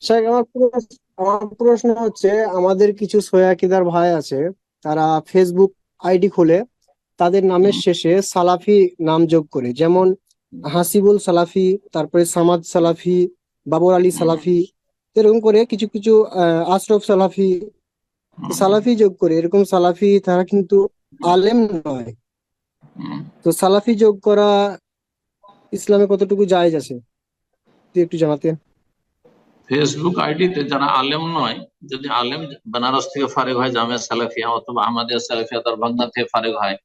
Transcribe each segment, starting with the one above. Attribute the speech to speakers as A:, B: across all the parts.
A: শাইখ, আমার প্রশ্ন হচ্ছে, আমাদের কিছু সয়াকিদার ভাই আছে, তারা ফেসবুক আইডি খুলে তাদের নামের
B: হুম,
A: শেষে সালাফি নাম যোগ করে, যেমন হাসিবুল সালাফি, তারপরে সামাদ সালাফি, বাবর আলী
B: হুম,
A: সালাফি, এরকম করে কিছু কিছু আশরফ সালাফি,
B: হুম,
A: সালাফি যোগ করে। এরকম সালাফি তারা কিন্তু আলেম নয়।
B: হুম।
A: তো সালাফি যোগ করা ইসলামে কতটুকু জায়েজ আছে, তুই একটু জানাতে।
B: ফেসবুক আইডিতে যারা আলেম নয়, যদি আলেম বেনারস থেকে ফারেক হয় জামিয়া সালাফিয়া অথবা আহমদিয়া সালাফিয়া দরভঙ্গা থেকে ফারেক হয়,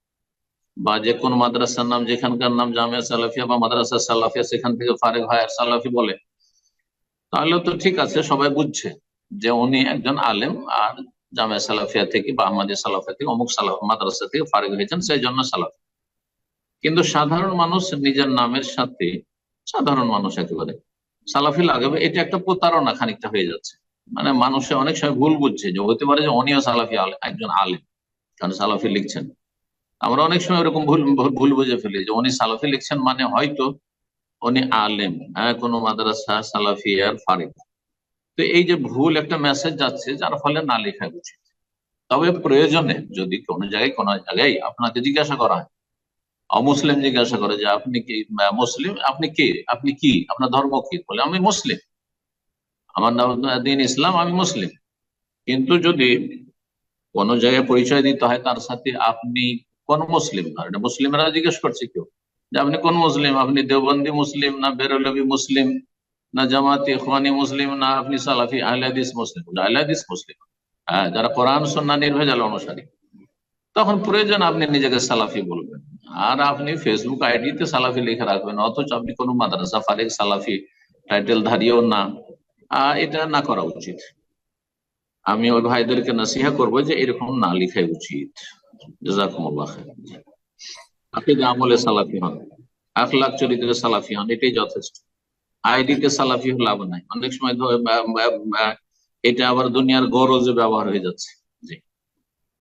B: বা যে কোনো মাদ্রাসার নাম যেখানকার নাম জামিয়া সালাফিয়া বা মাদ্রাসা সালাফিয়া সেখান থেকে ফারেক হয় আর সালাফি বলে, তাহলে তো ঠিক আছে, সবাই বুঝছে যে উনি একজন আলেম। আর জামিয়া সালাফিয়া থেকে বা আহমদিয়া সালাফিয়া থেকে অমুক মাদ্রাসা থেকে ফারেক হয়েছেন, সেই জন্য সালাফি। কিন্তু সাধারণ মানুষ নিজের নামের সাথে, সাধারণ মানুষ একেবারে সালাফি লাগাবে, এটা একটা প্রতারণা খানিকটা হয়ে যাচ্ছে। মানে মানুষে অনেক সময় ভুল বুঝছে যে হতে পারে যে উনিও সালাফি একজন আলেম, কারণ সালাফি লিখছেন। আমরা অনেক সময় এরকম ভুল ভুল ভুল বুঝে ফেলি যে উনি সালাফি লিখছেন মানে হয়তো উনি আলেম, হ্যাঁ, কোনো মাদ্রাসা সালাফিয়ার ফারিক। তো এই যে ভুল একটা মেসেজ যাচ্ছে, যার ফলে না লেখা উচিত। তবে প্রয়োজনে যদি কোনো জায়গায় আপনাকে জিজ্ঞাসা করা হয়, অমুসলিম জিজ্ঞাসা করে যে আপনি কি মুসলিম, আপনি কে, আপনি কি, আপনার ধর্ম কি, বলে আমি মুসলিম, আমার নাম দিন ইসলাম, আমি মুসলিম। কিন্তু যদি কোনো জায়গায় পরিচয় দিতে হয় তার সাথে আপনি কোন মুসলিম, না এটা মুসলিমরা জিজ্ঞেস করছে কেউ যে আপনি কোন মুসলিম, আপনি দেওবন্দি মুসলিম না বেরলভী মুসলিম না জামাতি ইখওয়ানি মুসলিম না আপনি সালাফি আহলে হাদিস মুসলিম, আহলে হাদিস মুসলিম, হ্যাঁ, যারা কোরআন সুন্নাহ নির্ভেজাল অনুসারী, তখন প্রয়োজন আপনি নিজেকে সালাফি বলবেন। আর আপনি ফেসবুক আইডিতে সালাফি লিখে রাখবেন, অথচ আপনি কোনো মাদ্রাসা ফারিক সালাফি টাইটেল ধারিয়েও না। এটা না করা উচিত। আমি ওই ভাইদেরকে নসিহা করবো যে এরকম না লিখাই উচিত। জাযাকুমুল্লাহ খাইর। আকীদা আমলে সালাফি হন, আখলাক চরিত্রে সালাফি হন, এটাই যথেষ্ট। আইডিতে সালাফি লাভ নাই। অনেক সময় এটা আবার দুনিয়ার গরজে ব্যবহার হয়ে যাচ্ছে।